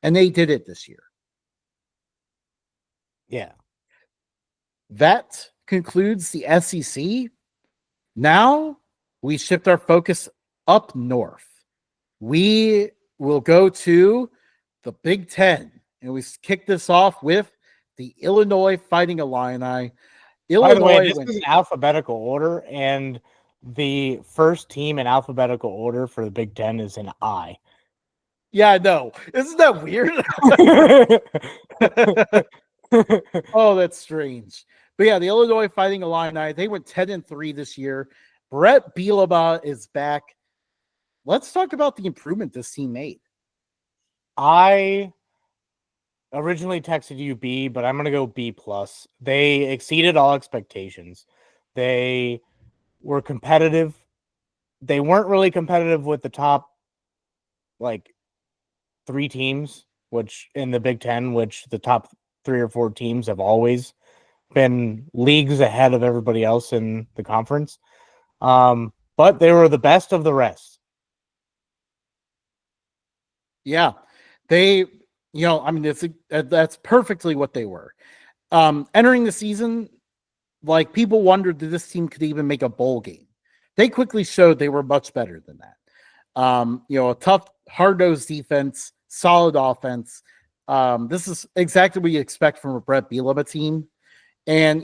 and they did it this year. Yeah. That concludes the SEC. Now we shift our focus up north. We will go to the Big Ten, and we kick this off with the Illinois Fighting Illini. By the way, this is in alphabetical order, and the first team in alphabetical order for the Big Ten is an I. Yeah, I know. Isn't that weird? Oh, that's strange. But yeah, the Illinois Fighting Illini, they went 10-3 this year. Brett Bielema is back. Let's talk about the improvement this team made. I originally texted you B, but I'm going to go B+. They exceeded all expectations. They were competitive. They weren't really competitive with the top, like, 3 teams, which in the Big Ten, which the top 3 or 4 teams have always been leagues ahead of everybody else in the conference. But they were the best of the rest. Yeah, they, that's perfectly what they were. Entering the season, like, people wondered that this team could even make a bowl game. They quickly showed they were much better than that. A tough, hard-nosed defense, solid offense. This is exactly what you expect from a Brett Bielema team. And,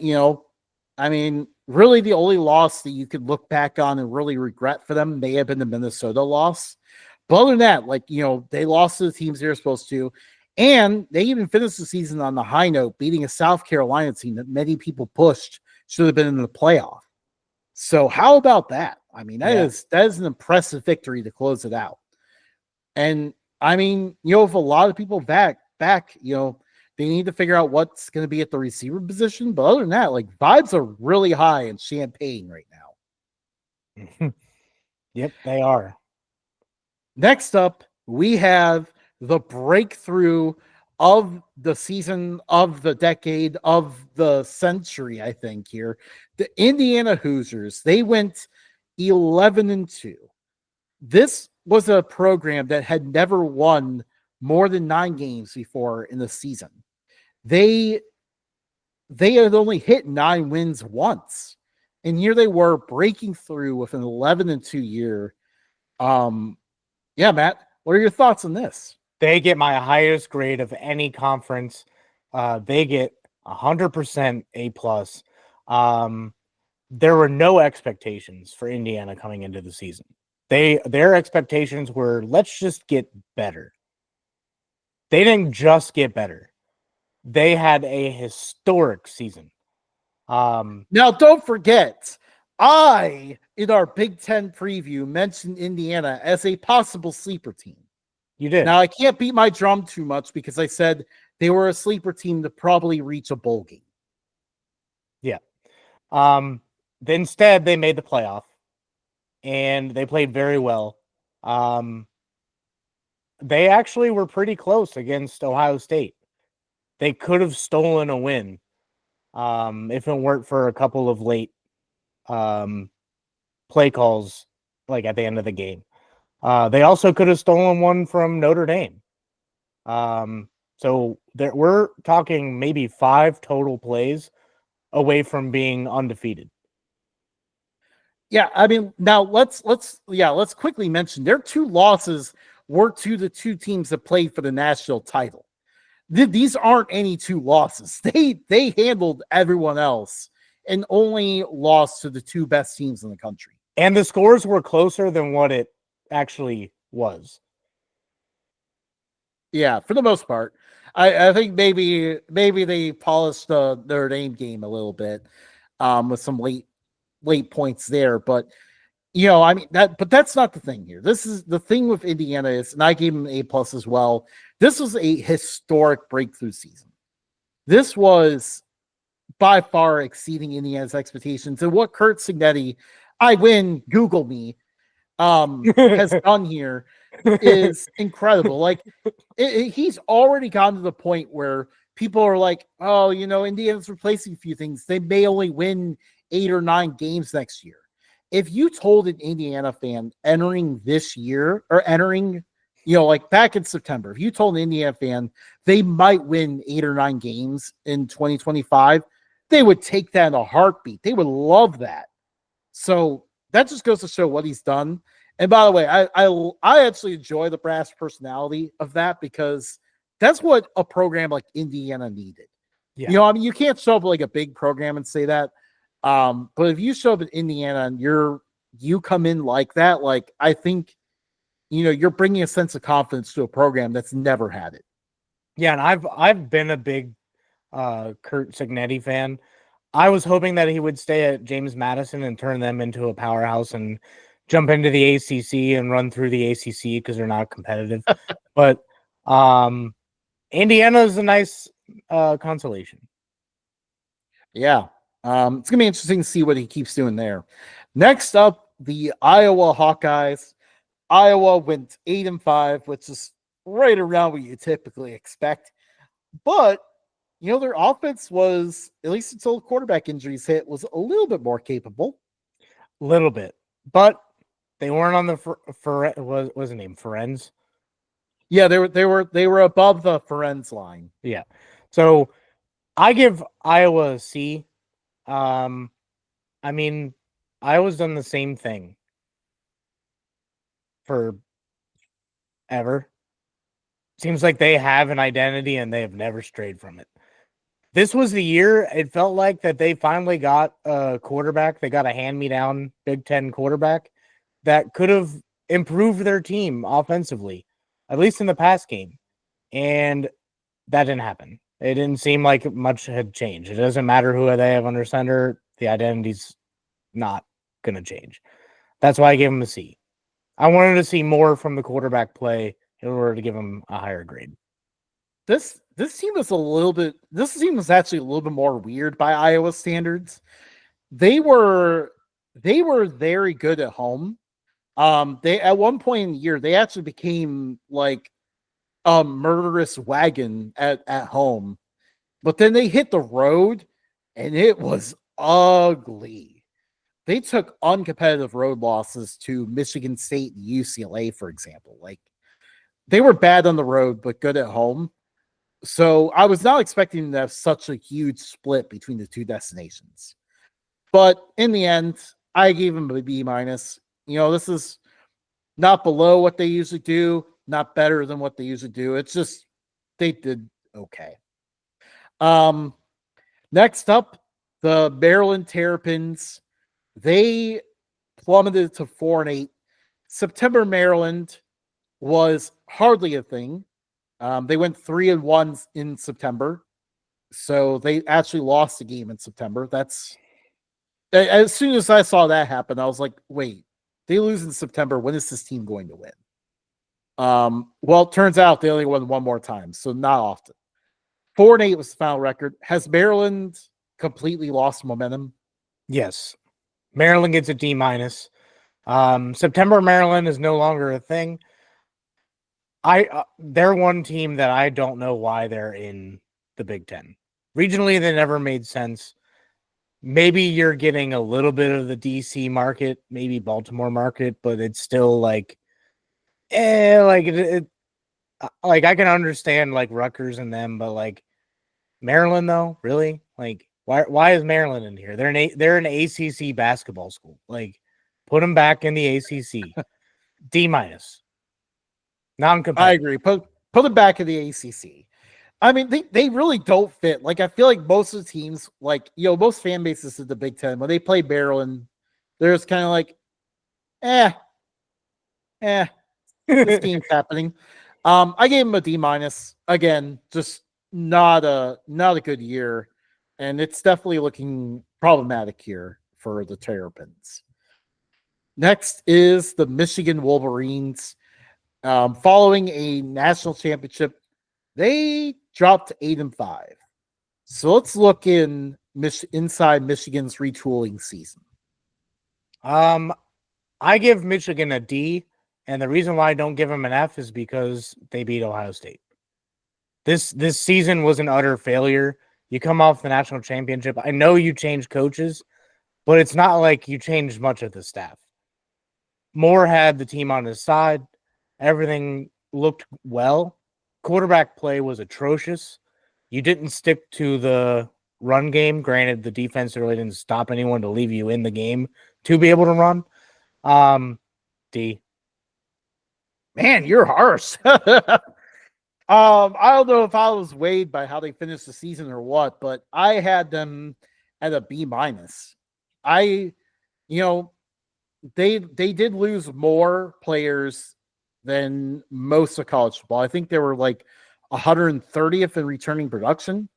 really the only loss that you could look back on and really regret for them may have been the Minnesota loss. But other than that, they lost to the teams they were supposed to. And they even finished the season on the high note, beating a South Carolina team that many people pushed should have been in the playoff. So how about that? That is an impressive victory to close it out. And if a lot of people back, they need to figure out what's going to be at the receiver position. But other than that, vibes are really high in Champaign right now. Yep, they are. Next up, we have the breakthrough of the season, of the decade, of the century, I think here. The Indiana Hoosiers, they went 11-2. This was a program that had never won more than 9 games before in the season. They had only hit 9 wins once. And here they were breaking through with an 11-2 year. Yeah, Matt, what are your thoughts on this? They get my highest grade of any conference. They get 100% A+. There were no expectations for Indiana coming into the season. Their expectations were, let's just get better. They didn't just get better. They had a historic season. Now, don't forget, in our Big Ten preview, mentioned Indiana as a possible sleeper team. You did. Now, I can't beat my drum too much because I said they were a sleeper team to probably reach a bowl game. Yeah. Instead, they made the playoff, and they played very well. They actually were pretty close against Ohio State. They could have stolen a win if it weren't for a couple of late play calls, like at the end of the game. They also could have stolen one from Notre Dame. So we're talking maybe 5 total plays away from being undefeated. Yeah, now let's quickly mention their 2 losses were to the 2 teams that played for the national title. These aren't any 2 losses. They handled everyone else and only lost to the 2 best teams in the country. And the scores were closer than what it actually was. Yeah, for the most part. I think maybe they polished the Notre Dame game a little bit with some late points there, but that's not the thing here. This is the thing with Indiana is, and I gave them an A+ as well. This was a historic breakthrough season. This was by far exceeding Indiana's expectations, and what Curt Cignetti, Google me, has done here is incredible. He's already gotten to the point where people are like, oh, Indiana's replacing a few things. They may only win 8 or 9 games next year. If you told an Indiana fan entering this year or entering like back in September, if you told an Indiana fan they might win 8 or 9 games in 2025, they would take that in a heartbeat. They would love that. So that just goes to show what he's done. And by the way, I actually enjoy the brass personality of that because that's what a program like Indiana needed. Yeah. I mean, you can't show up like a big program and say that. But if you show up in Indiana and you come in like that, like I think, you're bringing a sense of confidence to a program that's never had it. Yeah, and I've been a big Kurt Signetti fan. I was hoping that he would stay at James Madison and turn them into a powerhouse and jump into the ACC and run through the ACC because they're not competitive. But Indiana is a nice consolation. Yeah. It's gonna be interesting to see what he keeps doing there. Next up, the Iowa Hawkeyes. Iowa went 8-5, which is right around what you typically expect. But their offense was, at least until quarterback injuries hit, was a little bit more capable. A little bit, but they weren't on the what was the name? Ferenz? Yeah, they were above the Ferenz line. Yeah. So I give Iowa a C. I mean, Iowa's done the same thing for ever. Seems like they have an identity and they have never strayed from it. This was the year it felt like that they finally got a quarterback. They got a hand-me-down Big Ten quarterback that could have improved their team offensively, at least in the past game. And that didn't happen. It didn't seem like much had changed. It doesn't matter who they have under center. The identity's not going to change. That's why I gave him a C. I wanted to see more from the quarterback play in order to give him a higher grade. This team was actually a little bit more weird by Iowa standards. They were very good at home. They at one point in the year they actually became like a murderous wagon at home, but then they hit the road and it was ugly. They took uncompetitive road losses to Michigan State and UCLA, for example. Like they were bad on the road but good at home. So I was not expecting to have such a huge split between the two destinations. But in the end, I gave them a B minus. This is not below what they usually do, not better than what they usually do. It's just they did okay. Next up, the Maryland Terrapins. They plummeted to 4-8. September Maryland was hardly a thing. They went 3-1 in September. So they actually lost the game in September. That's as soon as I saw that happen, I was like, wait, they lose in September. When is this team going to win? Well, it turns out they only won one more time, so not often. 4-8 was the final record. Has Maryland completely lost momentum? Yes. Maryland gets a D minus. September Maryland is no longer a thing. They're one team that I don't know why they're in the Big Ten. Regionally, they never made sense. Maybe you're getting a little bit of the DC market, maybe Baltimore market, but it's still like, like I can understand like Rutgers and them, but like Maryland though, really, like why is Maryland in here? They're an ACC basketball school. Like, put them back in the ACC. D minus. Non-competitive. I agree. Put them back in the ACC. I mean, they really don't fit. Like, I feel like most of the teams, like, most fan bases of the Big Ten, when they play Maryland, they're just kind of like, this game's happening. I gave him a D minus. Again, just not a good year. And it's definitely looking problematic here for the Terrapins. Next is the Michigan Wolverines. Following a national championship, they dropped to 8-5. So let's look inside Michigan's retooling season. I give Michigan a D, and the reason why I don't give them an F is because they beat Ohio State. This season was an utter failure. You come off the national championship. I know you changed coaches, but it's not like you changed much of the staff. Moore had the team on his side. Everything looked well. Quarterback play was atrocious. You didn't stick to the run game. Granted, the defense really didn't stop anyone to leave you in the game to be able to run. D. Man, you're harsh. I don't know if I was weighed by how they finished the season or what, but I had them at a B minus. I, you know, they did lose more players than most of college football. I think they were like 130th in returning production.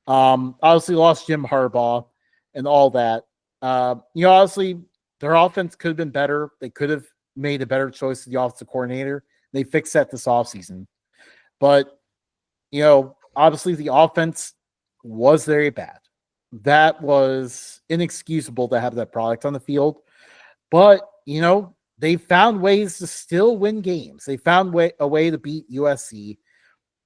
Obviously lost Jim Harbaugh and all that. Obviously their offense could have been better. They could have made a better choice to the offensive coordinator. They fixed that this offseason. But, obviously the offense was very bad. That was inexcusable to have that product on the field. But, they found ways to still win games. They found a way to beat USC,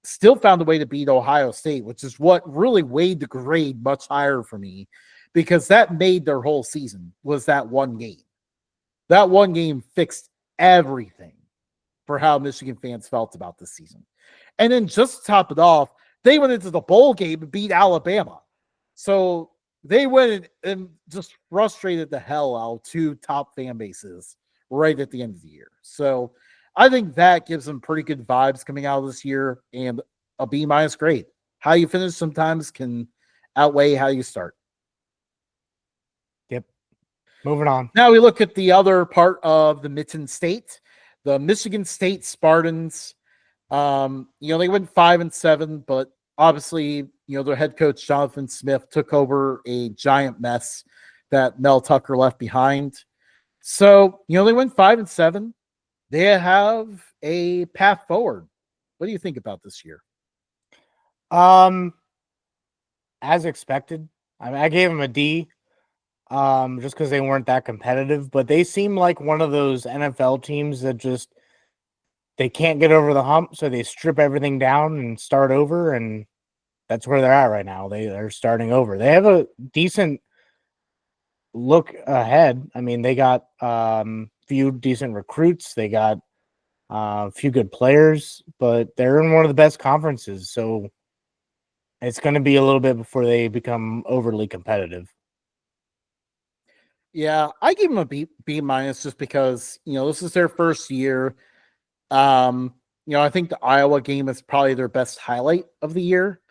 still found a way to beat Ohio State, which is what really weighed the grade much higher for me, because that made their whole season, was that one game. That one game fixed everything for how Michigan fans felt about this season. And then just to top it off, they went into the bowl game and beat Alabama. So they went and just frustrated the hell out of two top fan bases right at the end of the year. So I think that gives them pretty good vibes coming out of this year, and a B minus grade. How you finish sometimes can outweigh how you start. Yep. Moving on. Now we look at the other part of the Mitten State, the Michigan State Spartans. They went 5-7, but obviously, their head coach, Jonathan Smith, took over a giant mess that Mel Tucker left behind. So, they went 5-7. They have a path forward. What do you think about this year? As expected. I gave them a D, just because they weren't that competitive, but they seem like one of those NFL teams that just, they can't get over the hump, so they strip everything down and start over, and that's where they're at right now. They're starting over. They have a decent look ahead. I mean, they got few decent recruits. They got a few good players, but they're in one of the best conferences, so it's going to be a little bit before they become overly competitive. Yeah, I give them a B minus just because, this is their first year. I think the Iowa game is probably their best highlight of the year.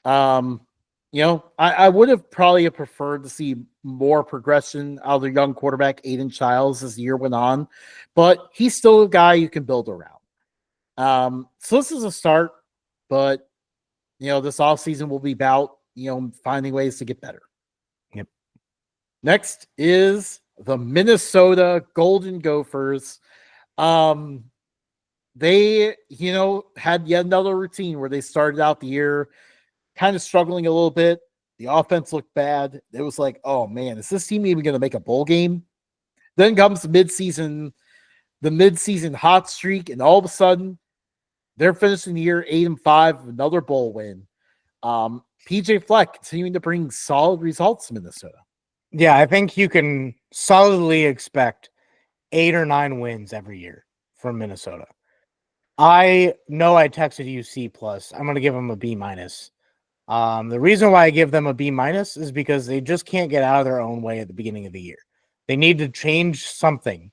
I would have probably preferred to see more progression out of their young quarterback, Aiden Childs, as the year went on, but he's still a guy you can build around. So this is a start, but, this offseason will be about, finding ways to get better. Yep. Next is the Minnesota Golden Gophers. They, had yet another routine where they started out the year kind of struggling a little bit. The offense looked bad. It was like, oh man, is this team even going to make a bowl game? Then comes the midseason hot streak, and all of a sudden they're finishing the year 8-5, another bowl win. PJ Fleck continuing to bring solid results to Minnesota. Yeah, I think you can solidly expect 8 or 9 wins every year from Minnesota. I know I texted you C+. I'm going to give them a B minus. The reason why I give them a B minus is because they just can't get out of their own way at the beginning of the year. They need to change something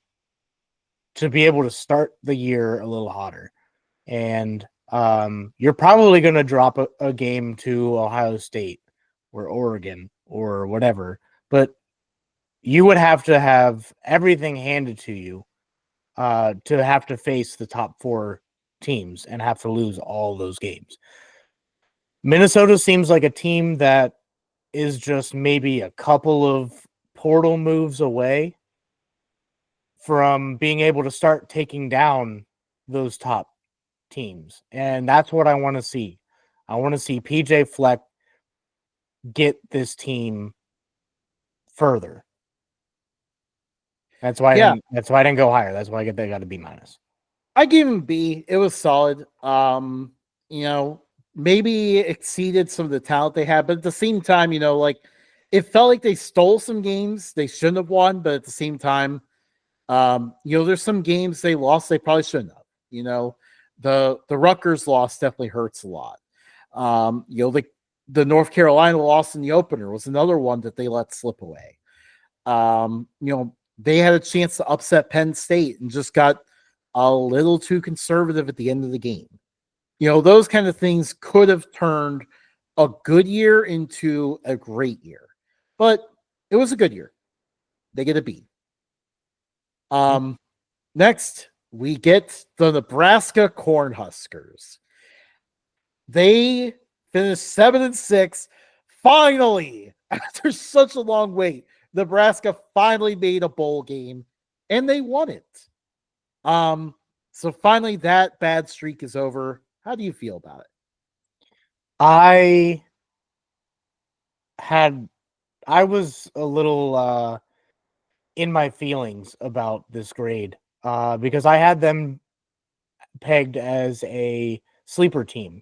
to be able to start the year a little hotter. And you're probably going to drop a game to Ohio State or Oregon or whatever, but you would have to have everything handed to you to have to face the top 4 teams and have to lose all those games. Minnesota seems like a team that is just maybe a couple of portal moves away from being able to start taking down those top teams. And that's what I want to see. I want to see PJ Fleck get this team further. That's why I didn't go higher. That's why they got a B minus. I gave him B. It was solid. Maybe exceeded some of the talent they had, but at the same time, it felt like they stole some games they shouldn't have won, but at the same time, there's some games they lost they probably shouldn't have. the Rutgers loss definitely hurts a lot. The North Carolina loss in the opener was another one that they let slip away. They had a chance to upset Penn State and just got a little too conservative at the end of the game. Those kind of things could have turned a good year into a great year, but it was a good year. They get a B. Next, we get the Nebraska Cornhuskers. They finished 7-6. Finally, after such a long wait, Nebraska finally made a bowl game, and they won it. So finally, that bad streak is over. How do you feel about it? I was a little in my feelings about this grade because I had them pegged as a sleeper team.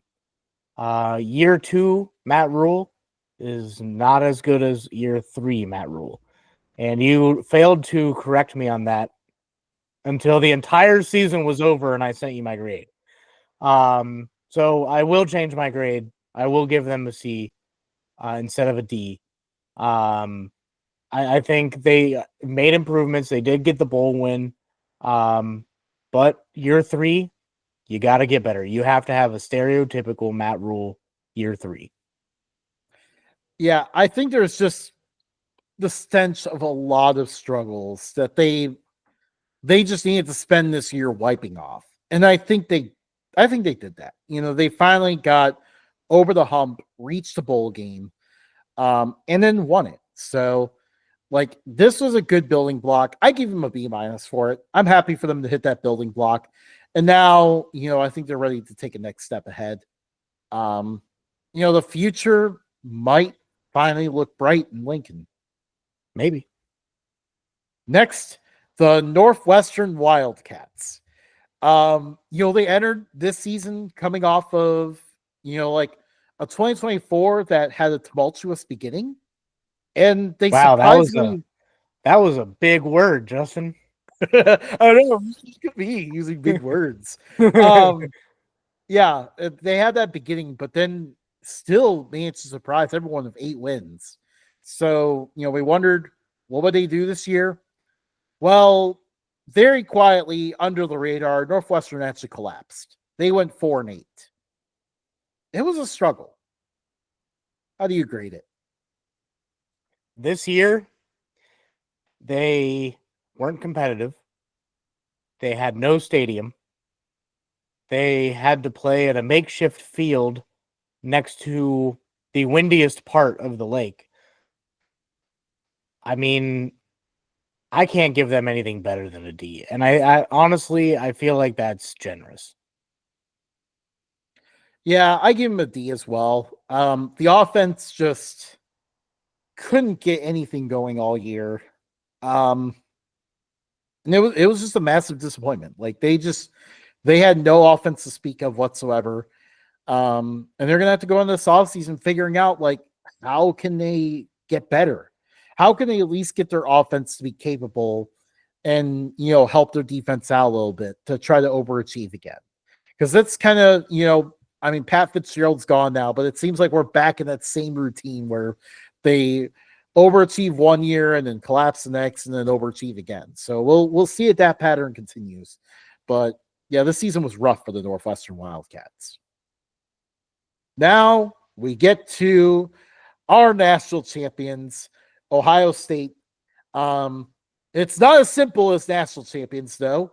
Year 2, Matt Rule is not as good as year 3, Matt Rule. And you failed to correct me on that until the entire season was over and I sent you my grade. So I will change my grade. I will give them a C instead of a D. I think they made improvements. They did get the bowl win. But year 3, you got to get better. You have to have a stereotypical Matt Rule year 3. Yeah, I think there's just the stench of a lot of struggles that they just needed to spend this year wiping off. And I think they did that. They finally got over the hump, reached the bowl game, and then won it. So this was a good building block. I give them a B- for it. I'm happy for them to hit that building block. And now, I think they're ready to take a next step ahead. The future might finally look bright in Lincoln. Maybe. Next, the Northwestern Wildcats. They entered this season coming off of, a 2024 that had a tumultuous beginning. And they surprisingly... That was a big word, Justin. I don't know. Look at me using big words. Yeah, they had that beginning, but then still managed to surprise everyone with 8 wins. So, we wondered, what would they do this year? Well, very quietly under the radar, Northwestern actually collapsed. They went 4-8. It was a struggle. How do you grade it? This year, they weren't competitive. They had no stadium. They had to play at a makeshift field next to the windiest part of the lake. I mean, I can't give them anything better than a D. And I honestly, I feel like that's generous. Yeah, I give him a D as well. The offense just couldn't get anything going all year. And it was just a massive disappointment. They had no offense to speak of whatsoever. And they're gonna have to go into this offseason figuring out how can they get better? How can they at least get their offense to be capable and help their defense out a little bit to try to overachieve again? Because that's kind of, Pat Fitzgerald's gone now, but it seems like we're back in that same routine where they overachieve one year and then collapse the next and then overachieve again. So we'll see if that pattern continues. But yeah, this season was rough for the Northwestern Wildcats. Now we get to our national champions, Ohio State. It's not as simple as national champions, though.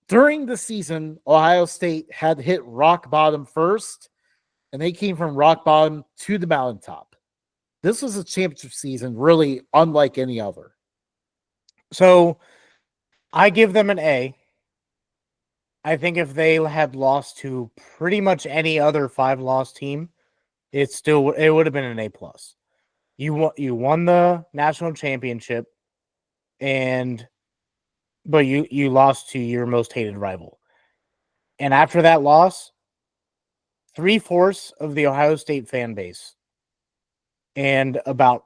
During the season, Ohio State had hit rock bottom first, and they came from rock bottom to the mountaintop. This was a championship season really unlike any other. So I give them an A. I think if they had lost to pretty much any other 5-loss team, it would have been an A+. You won the national championship, but you lost to your most hated rival. And after that loss, 3/4 of the Ohio State fan base, and about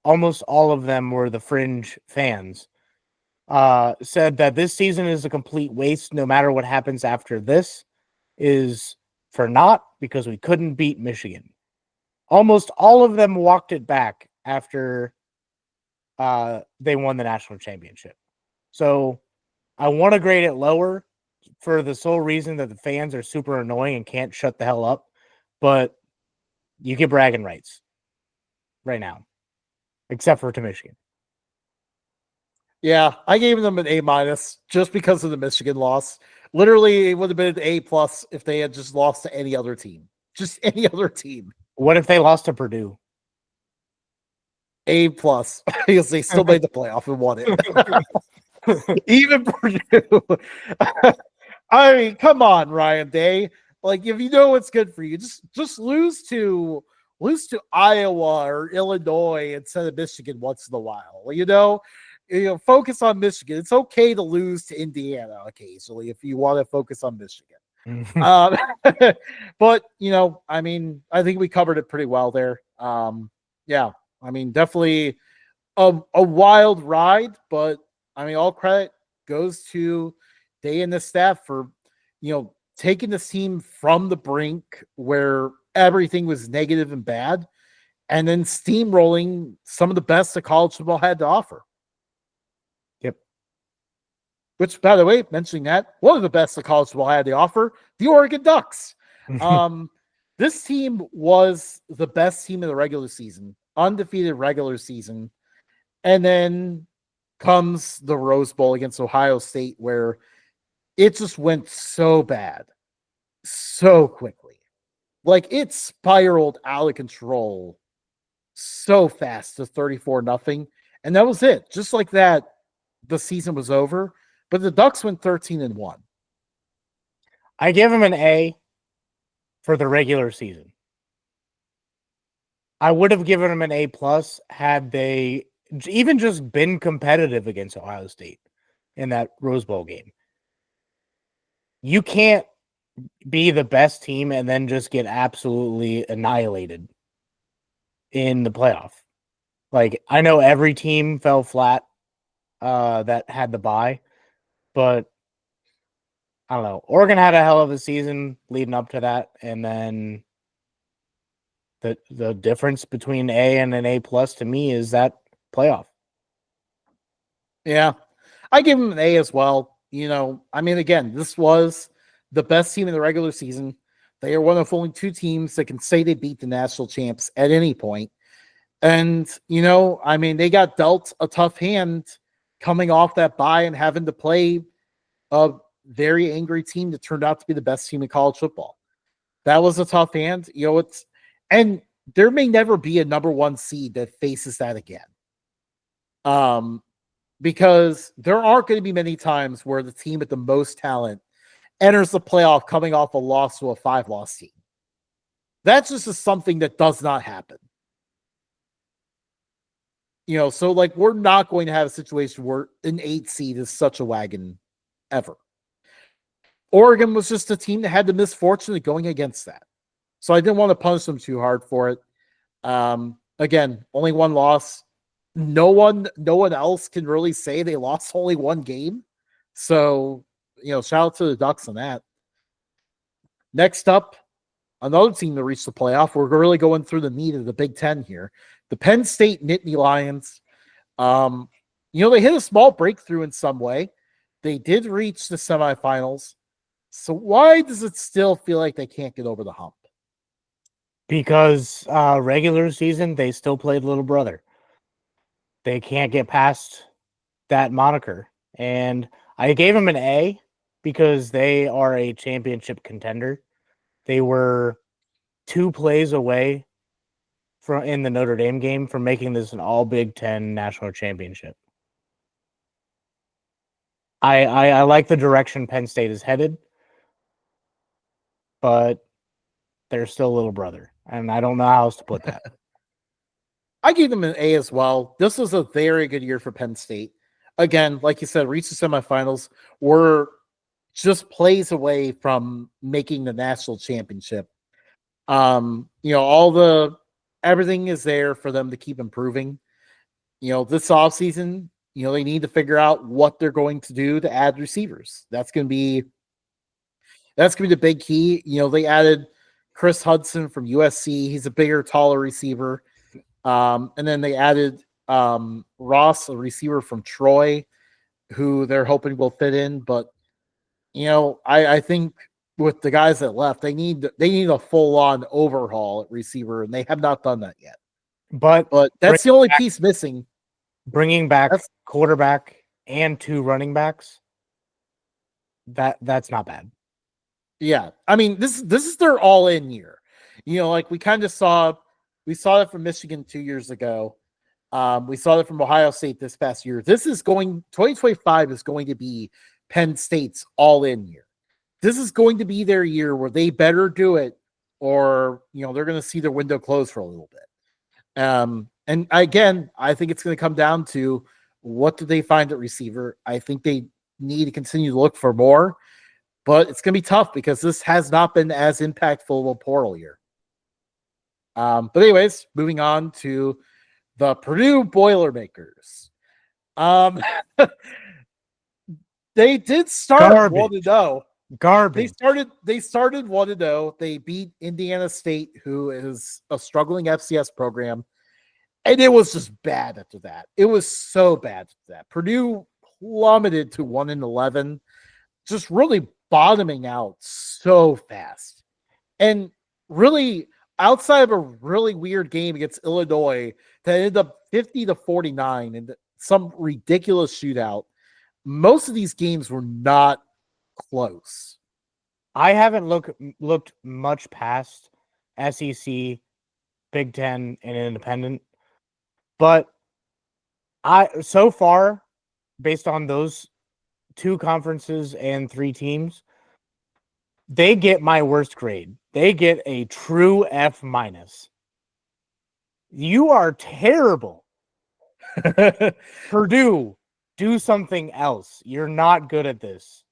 almost all of them were the fringe fans, said that this season is a complete waste no matter what happens after this. is for not because we couldn't beat Michigan. Almost all of them walked it back after they won the national championship. So I want to grade it lower for the sole reason that the fans are super annoying and can't shut the hell up. But you get bragging rights right now, except for to Michigan. Yeah, I gave them an A minus just because of the Michigan loss. Literally, it would have been an A plus if they had just lost to any other team. Just any other team. What if they lost to Purdue? A plus because they still made the playoff and won it. Even Purdue. I mean, come on, Ryan Day. Like, if you know what's good for you, just lose to Iowa or Illinois instead of Michigan once in a while. Focus on Michigan. It's okay to lose to Indiana occasionally if you want to focus on Michigan. But I mean, I think we covered it pretty well there. Yeah, I mean, definitely a wild ride, but I mean, all credit goes to Day and the staff for taking this team from the brink where everything was negative and bad, and then steamrolling some of the best that college football had to offer. Yep. Which, by the way, mentioning that, one of the best that college football had to offer, the Oregon Ducks. This team was the best team in the regular season, undefeated regular season. And then comes the Rose Bowl against Ohio State, where it just went so bad so quickly. Like, it spiraled out of control so fast to 34-0. And that was it. Just like that, the season was over. But the Ducks went 13-1. I give them an A for the regular season. I would have given them an A plus had they even just been competitive against Ohio State in that Rose Bowl game. You can't be the best team and then just get absolutely annihilated in the playoff. Like, I know every team fell flat that had the bye, but I don't know. Oregon had a hell of a season leading up to that, and then the difference between A and an A plus to me is that playoff. Yeah, I give them an A as well. I mean, again, this was the best team in the regular season. They are one of only two teams that can say they beat the national champs at any point. And, I mean, they got dealt a tough hand coming off that bye and having to play a very angry team that turned out to be the best team in college football. That was a tough hand. And there may never be a number one seed that faces that again. Because there aren't going to be many times where the team with the most talent enters the playoff coming off a loss to a 5-loss team. That's just something that does not happen. So like, we're not going to have a situation where an 8 seed is such a wagon ever. Oregon was just a team that had the misfortune of going against that. So I didn't want to punish them too hard for it. Again, only one loss. No one else can really say they lost only one game. So, shout out to the Ducks on that. Next up, another team that reached the playoff. We're really going through the meat of the Big Ten here. The Penn State Nittany Lions. They hit a small breakthrough in some way. They did reach the semifinals. So why does it still feel like they can't get over the hump? Because regular season, they still played little brother. They can't get past that moniker. And I gave them an A because they are a championship contender. They were 2 plays away from in the Notre Dame game from making this an all Big Ten national championship. I like the direction Penn State is headed, but they're still little brother, and I don't know how else to put that. I gave them an A as well. This was a very good year for Penn State. Again, like you said, reached the semifinals. We're just plays away from making the national championship. Everything is there for them to keep improving. This offseason, they need to figure out what they're going to do to add receivers. That's going to be That's going to be the big key. They added Chris Hudson from USC. He's a bigger, taller receiver. And then they added Ross, a receiver from Troy, who they're hoping will fit in. But I think with the guys that left, they need a full on overhaul at receiver, and they have not done that yet. But that's the only piece missing. Bringing back quarterback and 2 running backs, that's not bad. Yeah, I mean this is their all in year. Like we saw it from Michigan 2 years ago. We saw it from Ohio State this past year. 2025 is going to be Penn State's all in year. This is going to be their year where they better do it, or they're going to see their window close for a little bit. And again, I think it's going to come down to what do they find at receiver. I think they need to continue to look for more. But it's going to be tough because this has not been as impactful of a portal year. But anyways, moving on to the Purdue Boilermakers. They did start 1-0. Garbage. They started 1-0. They beat Indiana State, who is a struggling FCS program. And it was just bad after that. It was so bad after that. Purdue plummeted to 1-11. Just really bottoming out so fast. And really, outside of a really weird game against Illinois that ended up 50-49 and some ridiculous shootout, most of these games were not close. I haven't looked much past SEC, Big Ten, and Independent, but so far, based on those 2 conferences and 3 teams, they get my worst grade. They get a true F-. You are terrible. Purdue, do something else. You're not good at this.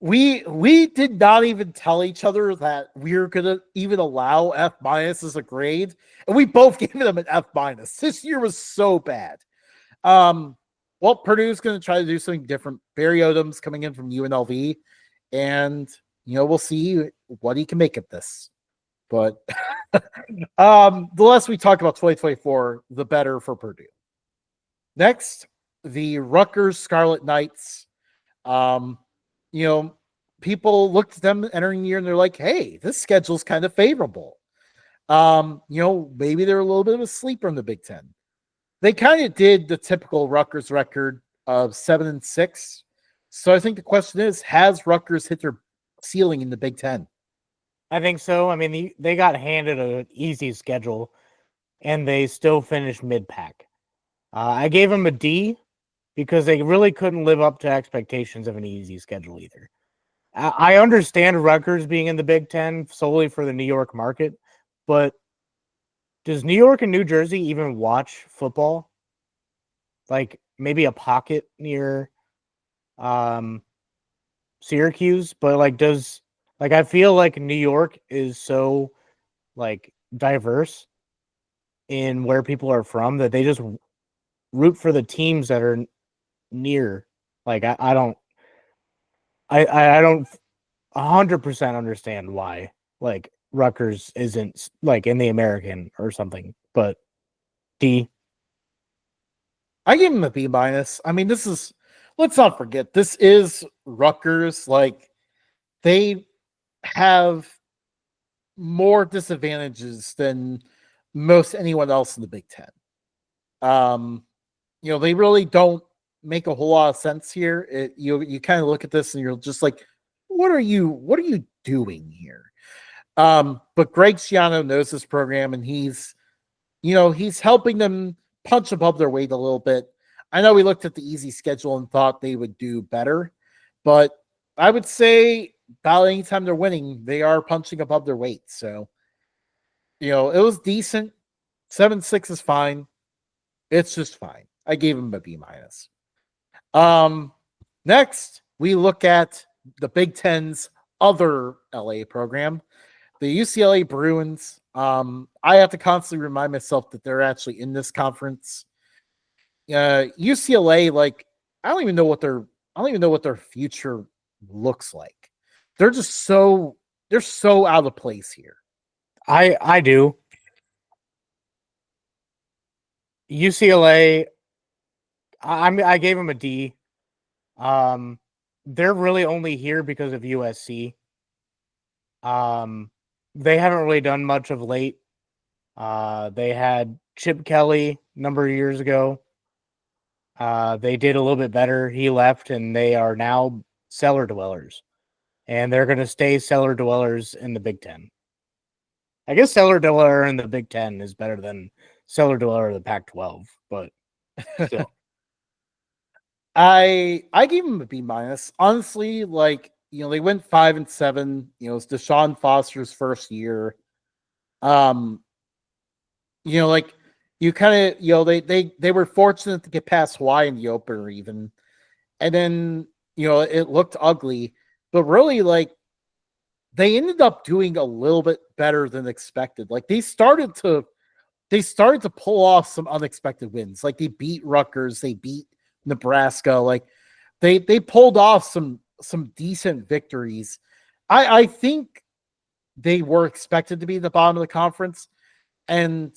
We did not even tell each other that we were gonna even allow F- as a grade, and we both gave them an F-. This year was so bad. Well, Purdue's going to try to do something different. Barry Odom's coming in from UNLV, and we'll see what he can make of this. But the less we talk about 2024, the better for Purdue. Next, the Rutgers Scarlet Knights. People looked at them entering the year and they're like, hey, this schedule's kind of favorable. Maybe they're a little bit of a sleeper in the Big Ten. They kind of did the typical Rutgers record of 7-6. So I think the question is, has Rutgers hit their ceiling in the Big Ten? I think so. I mean, they got handed an easy schedule, and they still finished mid-pack. I gave them a D because they really couldn't live up to expectations of an easy schedule either. I understand Rutgers being in the Big Ten solely for the New York market, but does New York and New Jersey even watch football? Like maybe a pocket near Syracuse, but I feel like New York is so diverse in where people are from that they just root for the teams that are near. I don't 100% understand why Rutgers isn't in the American or something, but D. I give him a B-. I mean, let's not forget, this is Rutgers. They have more disadvantages than most anyone else in the Big Ten. They really don't make a whole lot of sense here. You kind of look at this and you're just like, what are you doing here? But Greg Schiano knows this program, and he's helping them punch above their weight a little bit. I know we looked at the easy schedule and thought they would do better, but I would say about anytime they're winning, they are punching above their weight. So, it was decent. 7-6 is fine. It's just fine. I gave him a B-. Next, we look at the Big Ten's other LA program, the UCLA Bruins. I have to constantly remind myself that they're actually in this conference. UCLA, I don't even know what their future looks like. they're so out of place here. I do. UCLA, I gave them a D. They're really only here because of USC. They haven't really done much of late. They had Chip Kelly a number of years ago. They did a little bit better. He left, and they are now cellar dwellers. And they're going to stay cellar dwellers in the Big Ten. I guess cellar dweller in the Big Ten is better than cellar dweller in the Pac-12, but still. I gave him a B minus. Honestly, like, they went 5-7. It's Deshaun Foster's first year. Like, you kind of, they were fortunate to get past Hawaii in the opener even. And then, it looked ugly, but really, like, they ended up doing a little bit better than expected. Like, they started to pull off some unexpected wins. Like, they beat Rutgers, they beat Nebraska. Like, they pulled off some decent victories. I think they were expected to be at the bottom of the conference, and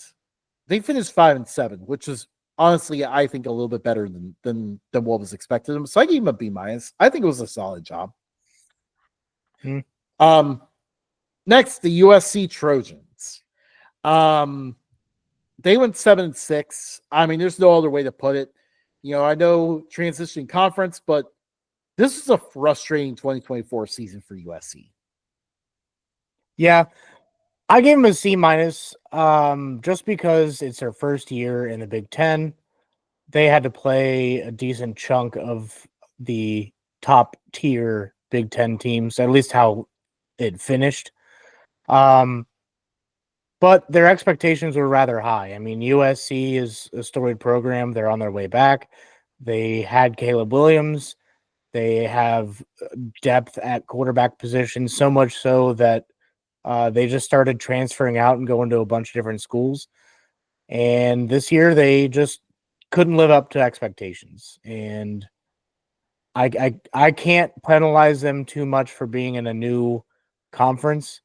they finished 5-7, which is honestly, I think, a little bit better than what was expected of them. So I gave them a B minus. I think it was a solid job. Next, the USC Trojans. They went 7-6. I mean, there's no other way to put it. I know transitioning conference, but this is a frustrating 2024 season for USC. Yeah, I gave them a C minus, just because it's their first year in the Big Ten. They had to play a decent chunk of the top tier Big Ten teams, at least how it finished. But their expectations were rather high. I mean, USC is a storied program. They're on their way back. They had Caleb Williams. They have depth at quarterback position, so much so that they just started transferring out and going to a bunch of different schools. And this year, they just couldn't live up to expectations. And I can't penalize them too much for being in a new conference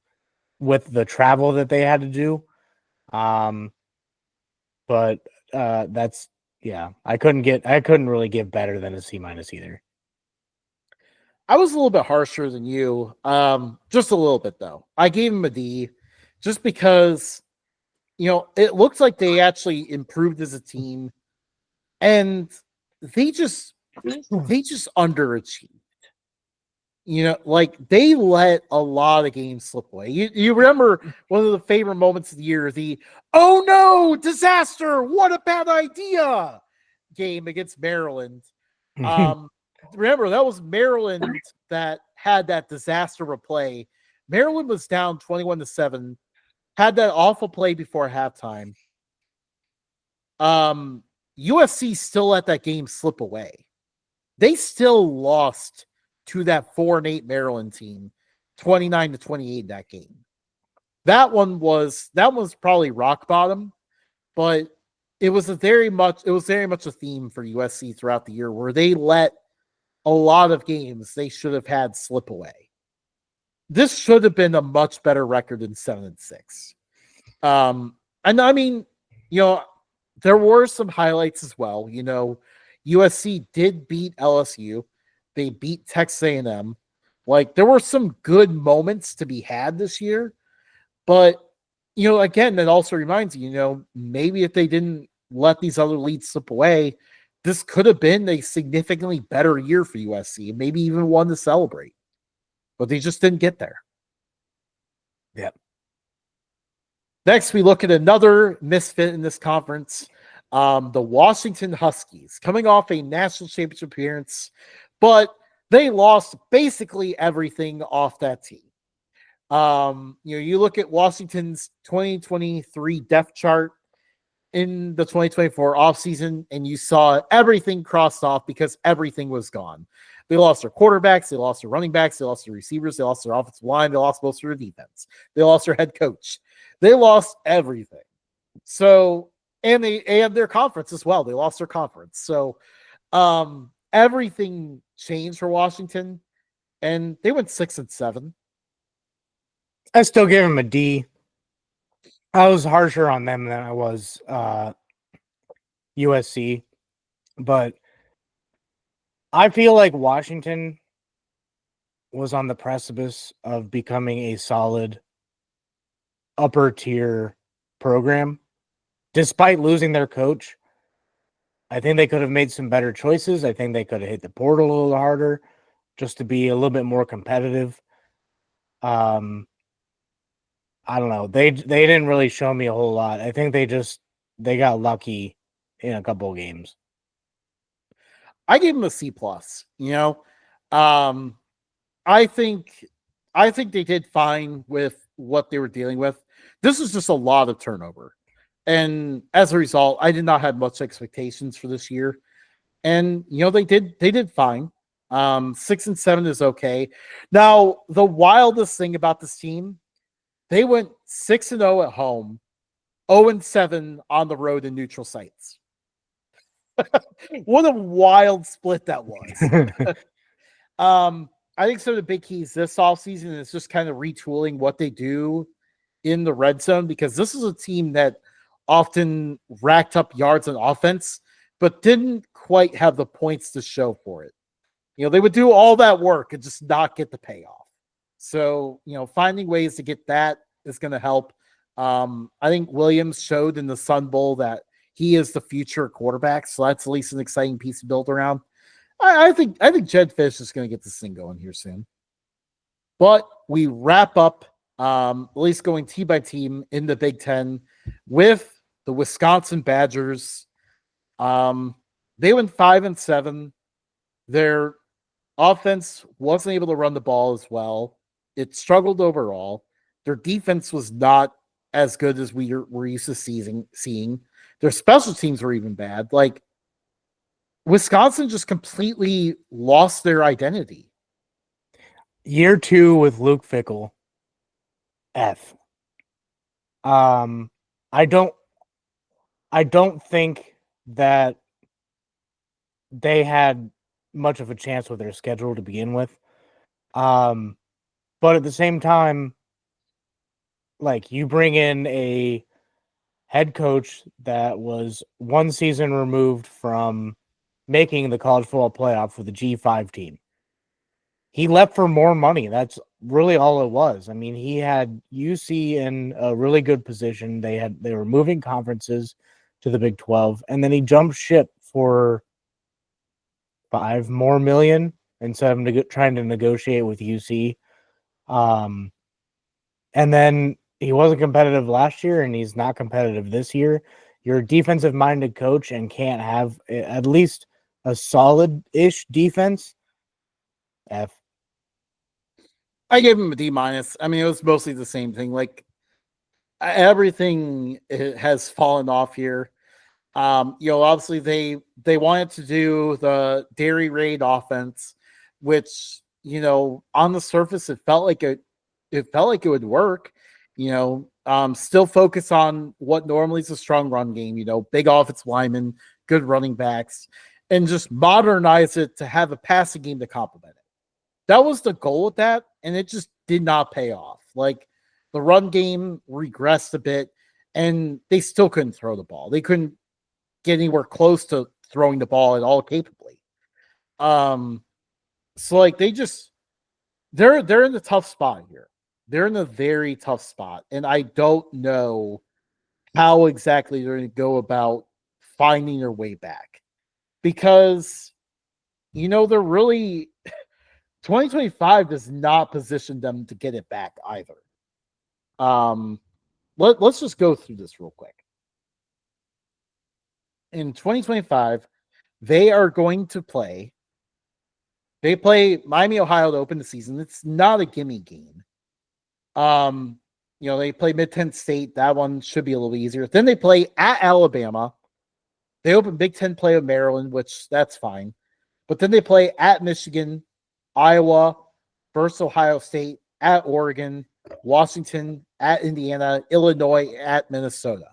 with the travel that they had to do. But that's, yeah, I couldn't really give better than a C minus either. I was a little bit harsher than you. Just a little bit though. I gave him a D just because, it looks like they actually improved as a team, and they just underachieved. Like, they let a lot of games slip away. You remember one of the favorite moments of the year, the "oh no, disaster, what a bad idea" game against Maryland. Remember, that was Maryland that had that disaster replay. Maryland was down 21-7, had that awful play before halftime. USC still let that game slip away. They still lost to that 4-8 Maryland team, 29-28 that game. That one was probably rock bottom, but it was very much a theme for USC throughout the year where they let a lot of games they should have had slip away. This should have been a much better record than 7-6. And I mean, there were some highlights as well. USC did beat LSU. They beat Texas A&M. Like, there were some good moments to be had this year. But, again, that also reminds you, maybe if they didn't let these other leads slip away, this could have been a significantly better year for USC, and maybe even one to celebrate. But they just didn't get there. Yep. Next, we look at another misfit in this conference, the Washington Huskies, coming off a national championship appearance, but they lost basically everything off that team. You look at Washington's 2023 depth chart in the 2024 offseason, and you saw everything crossed off because everything was gone. They lost their quarterbacks, they lost their running backs, they lost their receivers, they lost their offensive line, they lost most of their defense, they lost their head coach, they lost everything. So, and they had their conference as well. They lost their conference. So, everything changed for Washington. and they went 6-7. I still give them a D. I was harsher on them than I was USC, but I feel like Washington was on the precipice of becoming a solid upper tier program. Despite losing their coach, I think they could have made some better choices. I think they could have hit the portal a little harder just to be a little bit more competitive. I don't know. They didn't really show me a whole lot. I think they got lucky in a couple of games. I gave them a C plus. I think they did fine with what they were dealing with. This is just a lot of turnover. And as a result, I did not have much expectations for this year. And they did fine. 6-7 is okay. Now, the wildest thing about this team, they went 6-0 at home, 0-7 on the road in neutral sites. What a wild split that was. I think some of the big keys this offseason is just kind of retooling what they do in the red zone, because this is a team that often racked up yards on offense, but didn't quite have the points to show for it. They would do all that work and just not get the payoff. So, finding ways to get that is going to help. I think Williams showed in the Sun Bowl that he is the future quarterback. So that's at least an exciting piece to build around. I think Jed Fish is going to get this thing going here soon. But we wrap up, at least going team by team in the Big Ten, with the Wisconsin Badgers. They went 5-7. Their offense wasn't able to run the ball as well. It struggled overall. Their defense was not as good as we're used to seeing. Their special teams were even bad. Like, Wisconsin just completely lost their identity. Year 2 with Luke Fickell. F. I don't think that they had much of a chance with their schedule to begin with. But at the same time, like, you bring in a head coach that was one season removed from making the college football playoff with the G5 team. He left for more money. That's really all it was. I mean, he had UC in a really good position. They were moving conferences to the Big 12, and then he jumped ship for $5 more million instead of trying to negotiate with UC. And then he wasn't competitive last year, and he's not competitive this year. You're a defensive-minded coach and can't have at least a solid-ish defense. F. I gave him a D-. I mean, it was mostly the same thing. Like, everything has fallen off here. Obviously they wanted to do the Dairy Raid offense, which, on the surface it felt like it would work. Still focus on what normally is a strong run game. Big offensive linemen, good running backs, and just modernize it to have a passing game to complement it. That was the goal with that, and it just did not pay off. Like, the run game regressed a bit, and they still couldn't throw the ball. They couldn't get anywhere close to throwing the ball at all capably. So like they're in the tough spot here. They're in a very tough spot, and I don't know how exactly they're going to go about finding their way back, because they're really 2025 does not position them to get it back either. Let's just go through this real quick. In 2025, they are going to play. They play Miami, Ohio to open the season. It's not a gimme game. They play Mid-Ten State. That one should be a little easier. Then they play at Alabama. They open Big Ten play with Maryland, which that's fine. But then they play at Michigan, Iowa, versus Ohio State, at Oregon, Washington, at Indiana, Illinois, at Minnesota.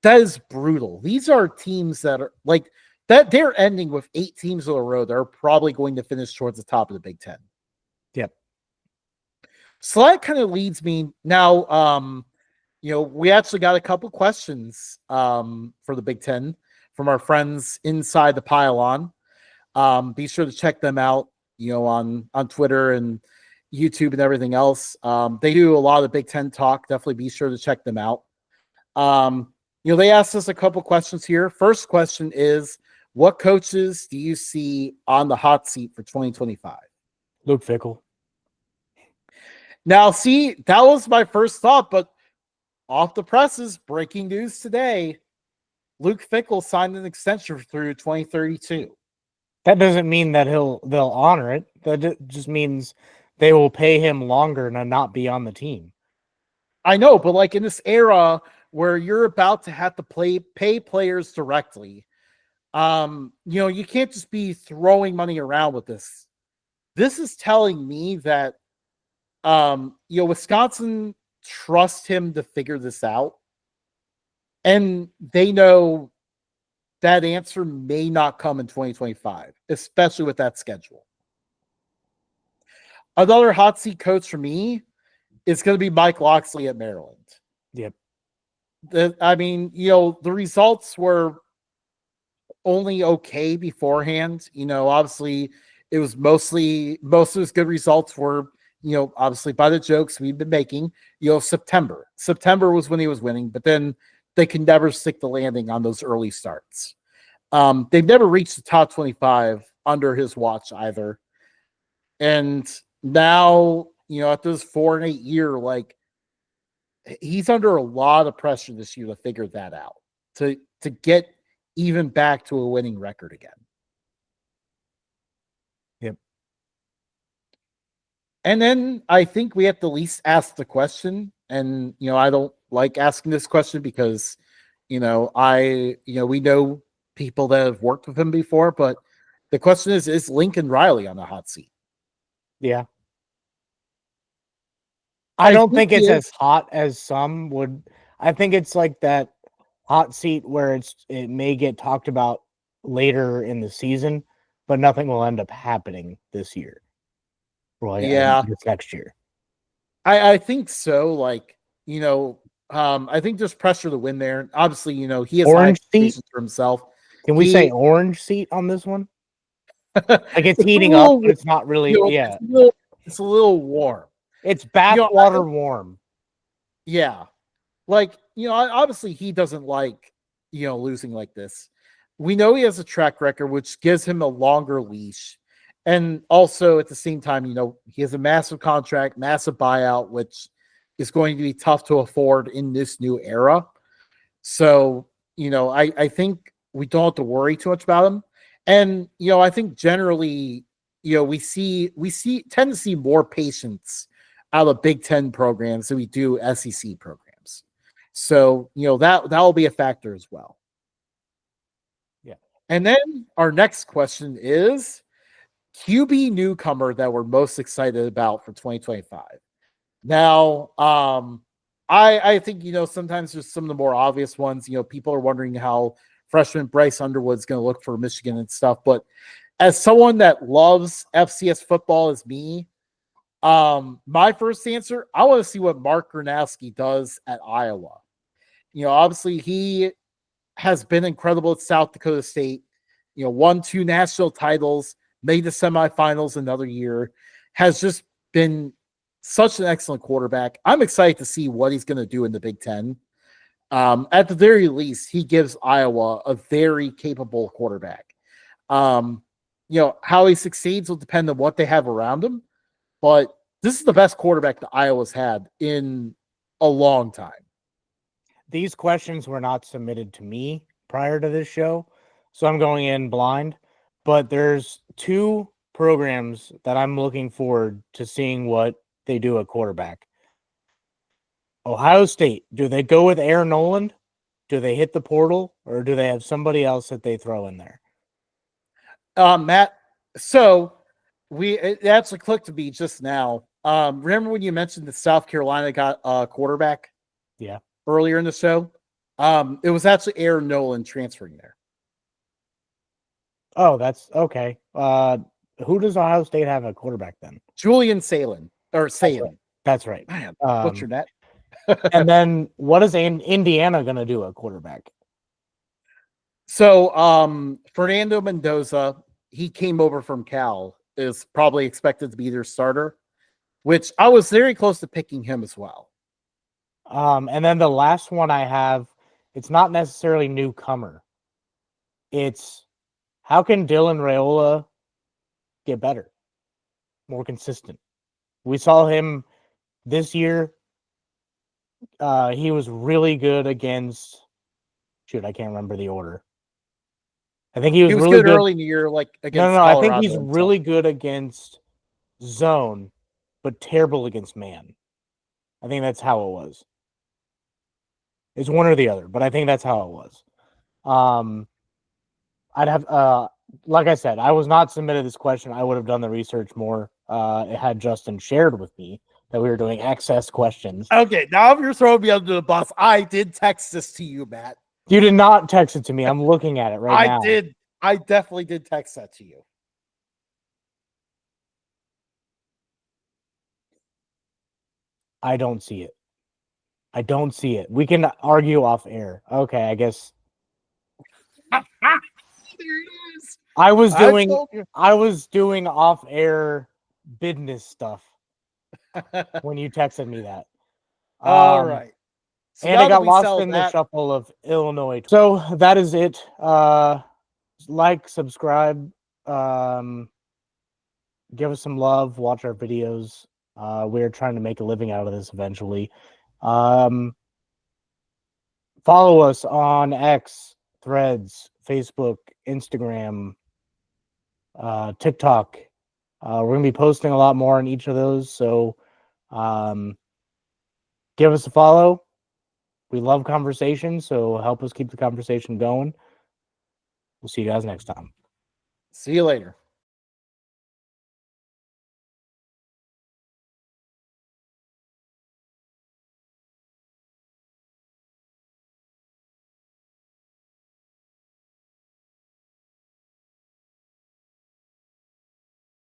That is brutal. These are teams that are like that. They're ending with 8 teams on the road that are probably going to finish towards the top of the Big Ten. So that kind of leads me now. We actually got a couple questions for the Big Ten from our friends inside the pylon. Be sure to check them out, on Twitter and YouTube and everything else. They do a lot of Big Ten talk. Definitely be sure to check them out. They asked us a couple questions here. First question is, what coaches do you see on the hot seat for 2025? Luke Fickell. Now, see, that was my first thought, but off the presses, breaking news today, Luke Fickell signed an extension through 2032. That doesn't mean that they'll honor it. That just means they will pay him longer and not be on the team. I know, but like in this era where you're about to have to pay players directly, you can't just be throwing money around with this. This is telling me that Wisconsin trusts him to figure this out. And they know that answer may not come in 2025, especially with that schedule. Another hot seat coach for me is going to be Mike Locksley at Maryland. Yep. The results were only okay beforehand. Obviously it was most of his good results were, obviously by the jokes we've been making. September was when he was winning, but then they can never stick the landing on those early starts. They've never reached the top 25 under his watch either. And now, at this 4-8 year, like he's under a lot of pressure this year to figure that out, to get even back to a winning record again. Yep. And then I think we have to at least ask the question. And, I don't like asking this question because, we know people that have worked with him before, but the question is Lincoln Riley on the hot seat? Yeah. I don't think it's as hot as some would. I think it's like that hot seat where it may get talked about later in the season, but nothing will end up happening this year. This next year. I think so. Like, I think there's pressure to win there. Obviously, he has high expectations for himself. Can we say orange seat on this one? Like it's heating up, but it's not really. It's a little warm. It's backwater warm. Yeah. Like, obviously he doesn't like, losing like this. We know he has a track record, which gives him a longer leash. And also at the same time, he has a massive contract, massive buyout, which is going to be tough to afford in this new era. So, I think we don't have to worry too much about him. And, I think generally, we tend to see more patience out of Big Ten programs than we do SEC programs. So, that will be a factor as well. Yeah. And then our next question is QB newcomer that we're most excited about for 2025. Now, I think, sometimes there's some of the more obvious ones. People are wondering how freshman Bryce Underwood's going to look for Michigan and stuff. But as someone that loves FCS football as me, my first answer, I want to see what Mark Gronowski does at Iowa. Obviously he has been incredible at South Dakota State, won 2 national titles, made the semifinals another year, has just been such an excellent quarterback. I'm excited to see what he's going to do in the Big Ten. At the very least, he gives Iowa a very capable quarterback. How he succeeds will depend on what they have around him, but this is the best quarterback that Iowa's had in a long time. These questions were not submitted to me prior to this show, so I'm going in blind, but there's 2 programs that I'm looking forward to seeing what they do at quarterback. Ohio State, do they go with Aaron Noland? Do they hit the portal, or do they have somebody else that they throw in there? Matt, so it actually clicked to me just now. Remember when you mentioned that South Carolina got a quarterback? Yeah. Earlier in the show? It was actually Aaron Noland transferring there. Oh, that's okay. Who does Ohio State have a quarterback then? Julian Salan. Or Sayan. That's right. Man, butchered that. And then what is Indiana going to do at quarterback? So Fernando Mendoza, he came over from Cal, is probably expected to be their starter, which I was very close to picking him as well. And then the last one I have, it's not necessarily newcomer. It's how can Dylan Raiola get better, more consistent? We saw him this year. He was really good against. Shoot, I can't remember the order. I think he was really good early in the year, like against No. Colorado. I think he's really good against zone, but terrible against man. I think that's how it was. It's one or the other, but I think that's how it was. I'd have like I said, I was not submitted this question. I would have done the research more. It had Justin shared with me that we were doing access questions. Okay, now if you're throwing me under the bus, I did text this to you, Matt. You did not text it to me. I'm looking at it right now. I did. I definitely did text that to you. I don't see it. I don't see it. We can argue off air. Okay, I guess. There it is. I was doing off air business stuff when you texted me that. All right. So and it got lost in the shuffle of Illinois. So that is it. Like, subscribe, give us some love, watch our videos. We're trying to make a living out of this eventually. Follow us on X, Threads, Facebook, Instagram, TikTok. We're going to be posting a lot more on each of those. So give us a follow. We love conversation, so help us keep the conversation going. We'll see you guys next time. See you later.